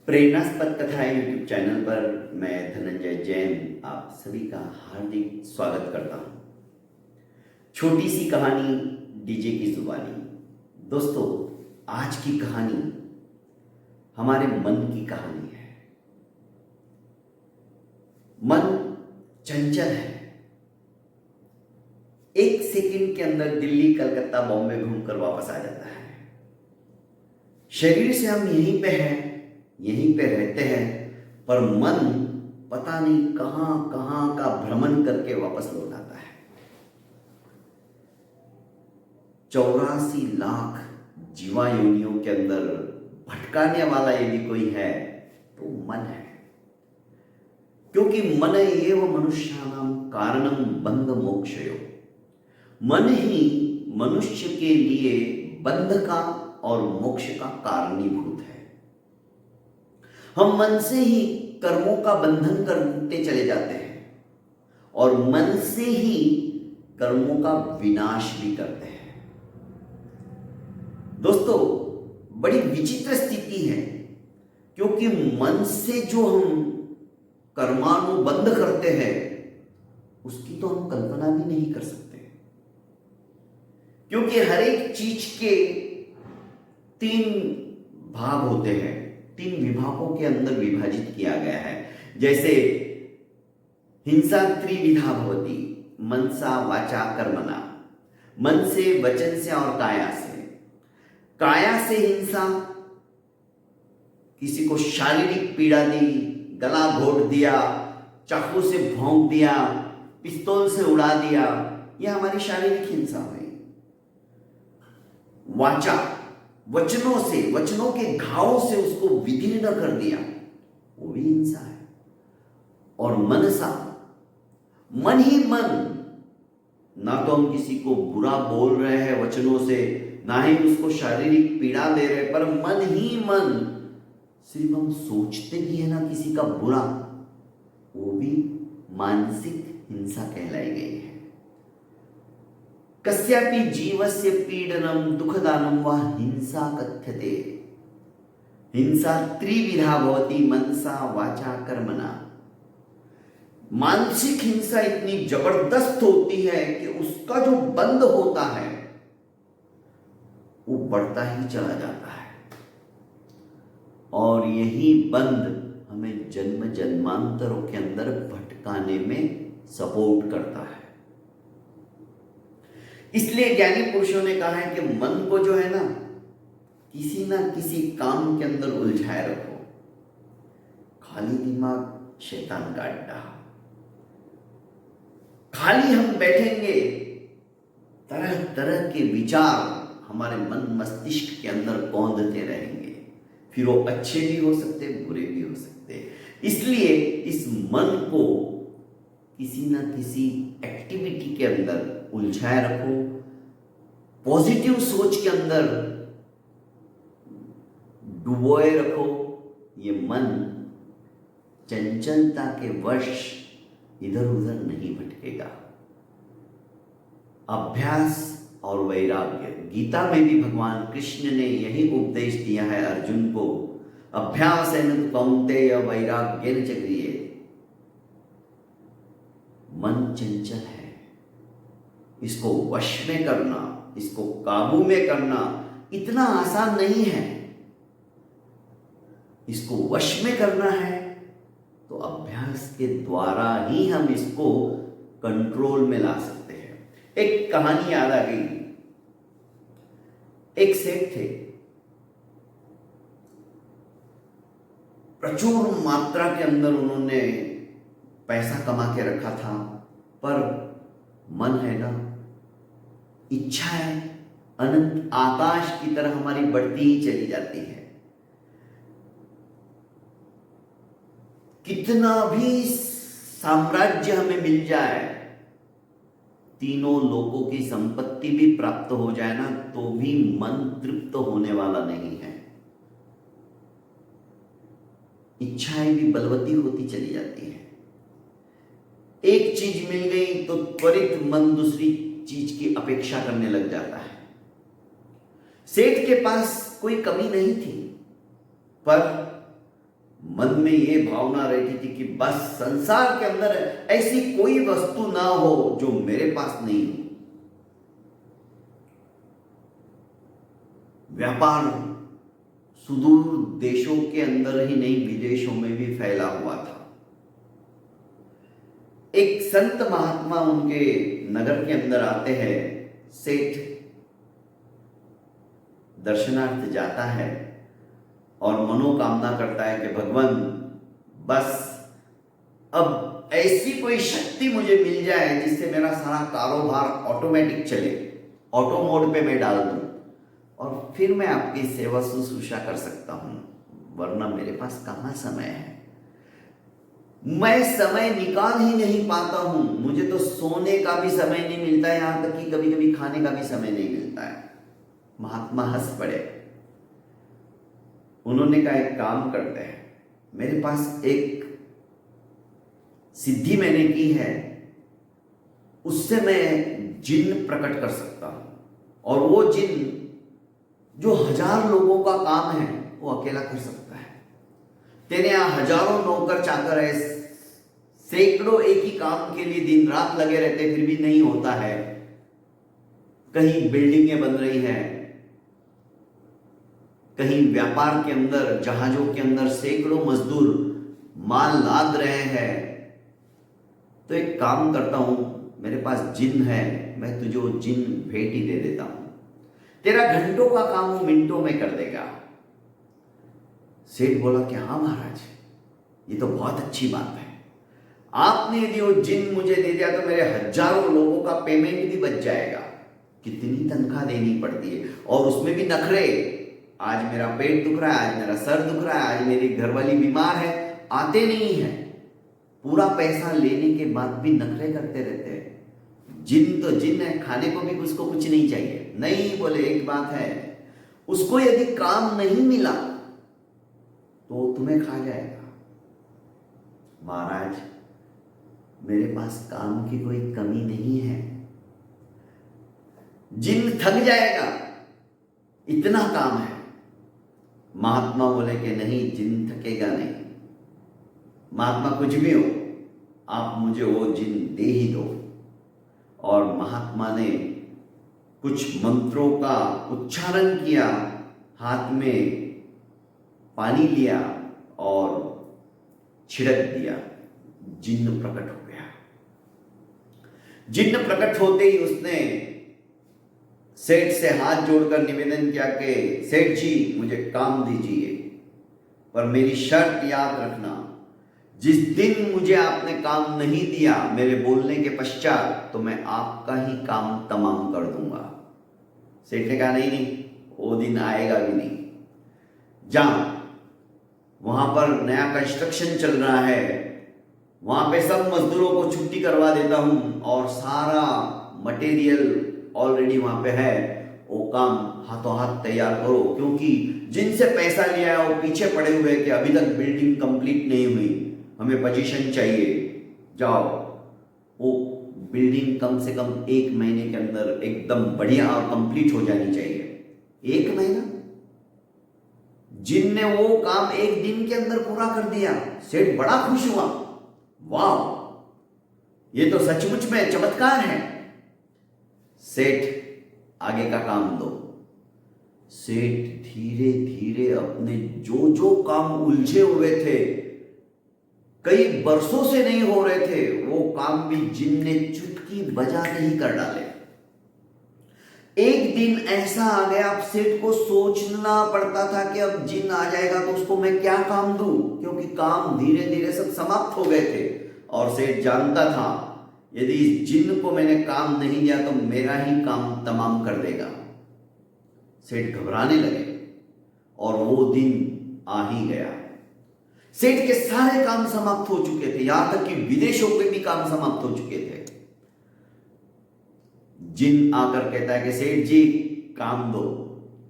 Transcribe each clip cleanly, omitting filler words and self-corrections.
प्रेरणास्पद कथाएं YouTube channel पर मैं धनंजय जैन आप सभी का हार्दिक स्वागत करता हूं। छोटी सी कहानी डीजे की जुबानी। दोस्तों, आज की कहानी हमारे मन की कहानी है। मन चंचल है। एक सेकंड के अंदर दिल्ली, कलकत्ता, बॉम्बे घूमकर वापस आ जाता है। शरीर से हम यहीं पे हैं, यहीं पे रहते हैं, पर मन पता नहीं कहां कहां का भ्रमण करके वापस लौट आता है। 84 लाख जीवा योनियों के अंदर भटकाने वाला यदि कोई है तो मन है। क्योंकि मन एव मनुष्याणां कारणं बंध मोक्षयो। मन ही मनुष्य के लिए बंध का और मोक्ष का कारणीभूत है। हम मन से ही कर्मों का बंधन करते चले जाते हैं और मन से ही कर्मों का विनाश भी करते हैं। दोस्तों, बड़ी विचित्र स्थिति है, क्योंकि मन से जो हम कर्मानुबंध करते हैं उसकी तो हम कल्पना भी नहीं कर सकते। क्योंकि हर एक चीज के 3 भाग होते हैं, 3 विभागों के अंदर विभाजित किया गया है। जैसे हिंसा त्रिविधा भवति, मनसा वाचा कर्मणा। मन से, वचन से और काया से। काया से हिंसा, किसी को शारीरिक पीड़ा दी, गला घोट दिया, चाकू से भोंक दिया, पिस्तौल से उड़ा दिया, यह हमारी शारीरिक हिंसा हुई। वाचा, वचनों से, वचनों के घावों से उसको विदीर्ण कर दिया, वो भी हिंसा है। और मनसा, मन ही मन, ना तो हम किसी को बुरा बोल रहे हैं वचनों से, ना ही उसको शारीरिक पीड़ा दे रहे, पर मन ही मन सिर्फ हम सोचते भी है ना किसी का बुरा, वो भी मानसिक हिंसा कहलाई गई है। कस्यापि जीवस्य पीडनम दुखदानम वा हिंसा कथ्यते। हिंसा त्रिविधा भवति, मनसा वाचा कर्मणा। मानसिक हिंसा इतनी जबरदस्त होती है कि उसका जो बंद होता है वो बढ़ता ही चला जाता है, और यही बंद हमें जन्म जन्मांतरों के अंदर भटकाने में सपोर्ट करता है। इसलिए ज्ञानी पुरुषों ने कहा है कि मन को जो है ना किसी काम के अंदर उलझाए रखो। खाली दिमाग शैतान का अड्डा। खाली हम बैठेंगे, तरह तरह के विचार हमारे मन मस्तिष्क के अंदर कौंधते रहेंगे। फिर वो अच्छे भी हो सकते, बुरे भी हो सकते। इसलिए इस मन को किसी ना किसी एक्टिविटी के अंदर उलझाए रखो। पॉजिटिव सोच के अंदर डुबोए रखो। ये मन चंचलता के वश इधर उधर नहीं भटकेगा। अभ्यास और वैराग्य, गीता में भी भगवान कृष्ण ने यही उपदेश दिया है अर्जुन को। अभ्यासेन कौन्तेय वैराग्येन च क्रियते। मन चंचल है, इसको वश में करना, इसको काबू में करना इतना आसान नहीं है। इसको वश में करना है तो अभ्यास के द्वारा ही हम इसको कंट्रोल में ला सकते हैं। एक कहानी याद आ गई। एक सेठ थे, प्रचुर मात्रा के अंदर उन्होंने पैसा कमा के रखा था, पर मन है ना, इच्छा है अनंत आकाश की तरह हमारी बढ़ती ही चली जाती है। कितना भी साम्राज्य हमें मिल जाए, तीनों लोगों की संपत्ति भी प्राप्त हो जाए ना, तो भी मन तृप्त होने वाला नहीं है। इच्छाएं भी बलवती होती चली जाती है। एक चीज मिल गई तो त्वरित मन दूसरी चीज की अपेक्षा करने लग जाता है। सेठ के पास कोई कमी नहीं थी, पर मन में ये भावना रहती थी कि बस संसार के अंदर ऐसी कोई वस्तु ना हो जो मेरे पास नहीं हो। व्यापार सुदूर देशों के अंदर ही नहीं, विदेशों में भी फैला हुआ था। एक संत महात्मा उनके नगर के अंदर आते हैं। सेठ दर्शनार्थ जाता है और मनोकामना करता है कि भगवान बस अब ऐसी कोई शक्ति मुझे मिल जाए जिससे मेरा सारा कारोबार ऑटोमेटिक चले, ऑटो मोड पे मैं डाल दूं और फिर मैं आपकी सेवा शुश्रूषा कर सकता हूं, वरना मेरे पास कहां समय है। मैं समय निकाल ही नहीं पाता हूं, मुझे तो सोने का भी समय नहीं मिलता है, यहां तक कि कभी कभी खाने का भी समय नहीं मिलता है। महात्मा हंस पड़े। उन्होंने कहा एक काम करते हैं, मेरे पास एक सिद्धि मैंने की है, उससे मैं जिन प्रकट कर सकता हूं और वो जिन जो 1000 लोगों का काम है वो अकेला कर सकता है। तेरे यहां हजारों नौकर चाकर है, सैकड़ों एक ही काम के लिए दिन रात लगे रहते, फिर भी नहीं होता है। कहीं बिल्डिंगें बन रही हैं, कहीं व्यापार के अंदर जहाजों के अंदर सैकड़ों मजदूर माल लाद रहे हैं। तो एक काम करता हूं, मेरे पास जिन है, मैं तुझे वो जिन भेंट ही दे देता हूं, तेरा घंटों का काम वो मिनटों में कर देगा। सेठ बोला कि हाँ महाराज, ये तो बहुत अच्छी बात है। आपने यदि वो जिन मुझे दे दिया तो मेरे हजारों लोगों का पेमेंट भी बच जाएगा। कितनी तनख्वाह देनी पड़ती है, और उसमें भी नखरे। आज मेरा पेट दुख रहा है, आज मेरा सर दुख रहा है, आज मेरी घरवाली बीमार है, आते नहीं है। पूरा पैसा लेने के बाद भी नखरे करते रहते हैं। जिन तो जिन है, खाने को भी उसको कुछ नहीं चाहिए। नहीं बोले, एक बात है, उसको यदि काम नहीं मिला तो तुम्हें खा जाएगा। महाराज, मेरे पास काम की कोई कमी नहीं है, जिन थक जाएगा, इतना काम है। महात्मा बोले कि नहीं, जिन थकेगा नहीं। महात्मा कुछ भी हो, आप मुझे वो जिन दे ही दो। और महात्मा ने कुछ मंत्रों का उच्चारण किया, हाथ में पानी लिया और छिड़क दिया, जिन्न प्रकट हो गया। जिन्न प्रकट होते ही उसने सेठ से हाथ जोड़कर निवेदन किया कि सेठ जी, मुझे काम दीजिए, पर मेरी शर्त याद रखना, जिस दिन मुझे आपने काम नहीं दिया मेरे बोलने के पश्चात, तो मैं आपका ही काम तमाम कर दूंगा। सेठ ने कहा नहीं नहीं, वो दिन आएगा भी नहीं। जा, वहां पर नया कंस्ट्रक्शन चल रहा है, वहां पे सब मजदूरों को छुट्टी करवा देता हूं और सारा मटेरियल ऑलरेडी वहां पे है, वो काम हाथों हाथ तैयार करो, क्योंकि जिनसे पैसा लिया है वो पीछे पड़े हुए कि अभी तक बिल्डिंग कंप्लीट नहीं हुई, हमें पोजीशन चाहिए। जाओ, वो बिल्डिंग कम से कम 1 महीने के अंदर एकदम बढ़िया और कंप्लीट हो जानी चाहिए। 1 महीना? जिनने वो काम 1 दिन के अंदर पूरा कर दिया। सेठ बड़ा खुश हुआ, वाह, ये तो सचमुच में चमत्कार है। सेठ, आगे का काम दो। सेठ धीरे धीरे अपने जो जो काम उलझे हुए थे, कई बरसों से नहीं हो रहे थे, वो काम भी जिन ने चुटकी बजाते ही कर डाले। एक दिन ऐसा आ गया, अब सेठ को सोचना पड़ता था कि अब जिन आ जाएगा तो उसको मैं क्या काम दूं, क्योंकि काम धीरे धीरे सब समाप्त हो गए थे। और सेठ जानता था यदि इस जिन को मैंने काम नहीं दिया तो मेरा ही काम तमाम कर देगा। सेठ घबराने लगे और वो दिन आ ही गया। सेठ के सारे काम समाप्त हो चुके थे, यहां तक कि विदेशों के भी काम समाप्त हो चुके थे। जिन आकर कहता है कि सेठ जी, काम दो,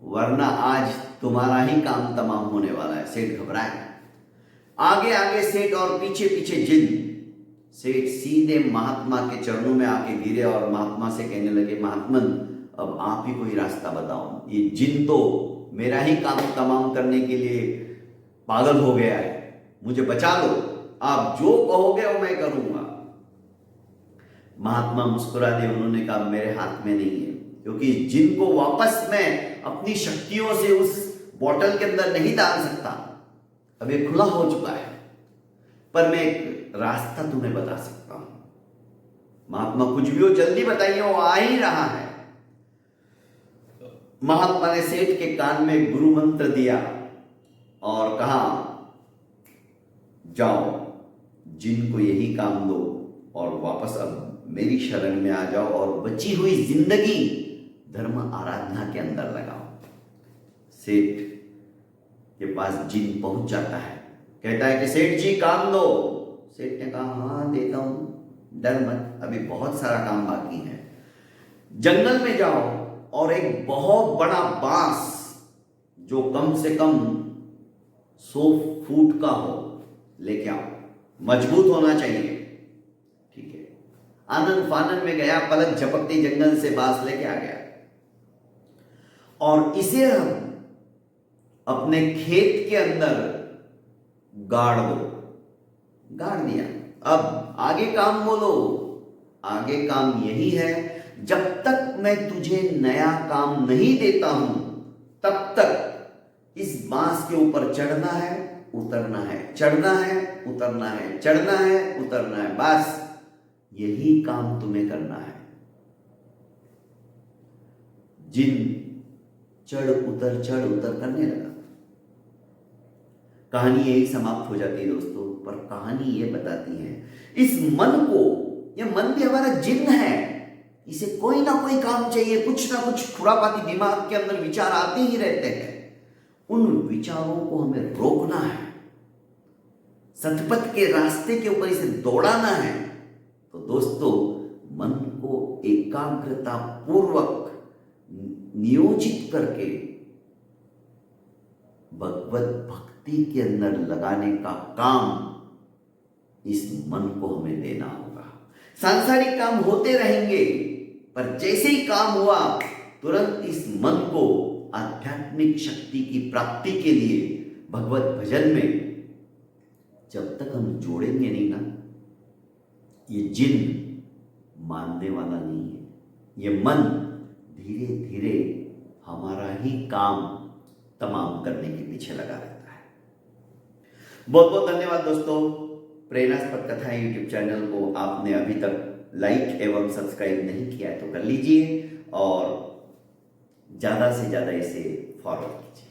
वरना आज तुम्हारा ही काम तमाम होने वाला है। सेठ घबराए, आगे आगे सेठ और पीछे पीछे जिन। सेठ सीधे महात्मा के चरणों में आके गिरे और महात्मा से कहने लगे, महात्मन, अब आप ही कोई रास्ता बताओ, ये जिन तो मेरा ही काम तमाम करने के लिए पागल हो गया है, मुझे बचा लो, आप जो कहोगे वो मैं करूंगा। महात्मा मुस्कुरा दिए, उन्होंने कहा मेरे हाथ में नहीं है, क्योंकि जिनको वापस मैं अपनी शक्तियों से उस बोतल के अंदर नहीं डाल सकता, अब ये खुला हो चुका है, पर मैं एक रास्ता तुम्हें बता सकता हूं। महात्मा कुछ भी हो जल्दी बताइए, वो आ ही रहा है। महात्मा ने सेठ के कान में गुरु मंत्र दिया और कहा जाओ, जिनको यही काम दो और वापस अब मेरी शरण में आ जाओ और बची हुई जिंदगी धर्म आराधना के अंदर लगाओ। सेठ के पास जिन पहुंच जाता है, कहता है कि सेठ जी काम दो। सेठ ने कहा हाँ देता हूं, डर मत, अभी बहुत सारा काम बाकी है। जंगल में जाओ और एक बहुत बड़ा बांस जो कम से कम 100 फुट का हो लेके आओ, मजबूत होना चाहिए। ठीक है, आनंद फानन में गया, पलक झपकते जंगल से बांस लेके आ गया और इसे हम अपने खेत के अंदर गाड़ दो। गाड़ दिया। अब आगे काम बोलो। आगे काम यही है, जब तक मैं तुझे नया काम नहीं देता हूं तब तक इस बांस के ऊपर चढ़ना है, उतरना है, चढ़ना है, उतरना है, चढ़ना है, उतरना है, बस यही काम तुम्हें करना है। जिन चढ़ उतर करने लगा। कहानी यही समाप्त हो जाती है दोस्तों, पर कहानी ये बताती है इस मन को, ये मन भी हमारा जिन्न है, इसे कोई ना कोई काम चाहिए, कुछ ना कुछ खुरापाती दिमाग के अंदर विचार आते ही रहते हैं। उन विचारों को हमें रोकना है, सतपथ के रास्ते के ऊपर इसे दौड़ाना है। तो दोस्तों, मन को एकाग्रता पूर्वक नियोजित करके भगवत भक्ति के अंदर लगाने का काम इस मन को हमें देना होगा। सांसारिक काम होते रहेंगे, पर जैसे ही काम हुआ तुरंत इस मन को आध्यात्मिक शक्ति की प्राप्ति के लिए भगवत भजन में जब तक हम जोड़ेंगे नहीं ना, ये जिन मानने वाला नहीं है। ये मन धीरे धीरे हमारा ही काम तमाम करने के पीछे लगा रहता है। बहुत बहुत धन्यवाद दोस्तों। प्रेरणास्पद कथाएं यूट्यूब चैनल को आपने अभी तक लाइक एवं सब्सक्राइब नहीं किया है तो कर लीजिए और ज़्यादा से ज़्यादा इसे फॉरवर्ड कीजिए।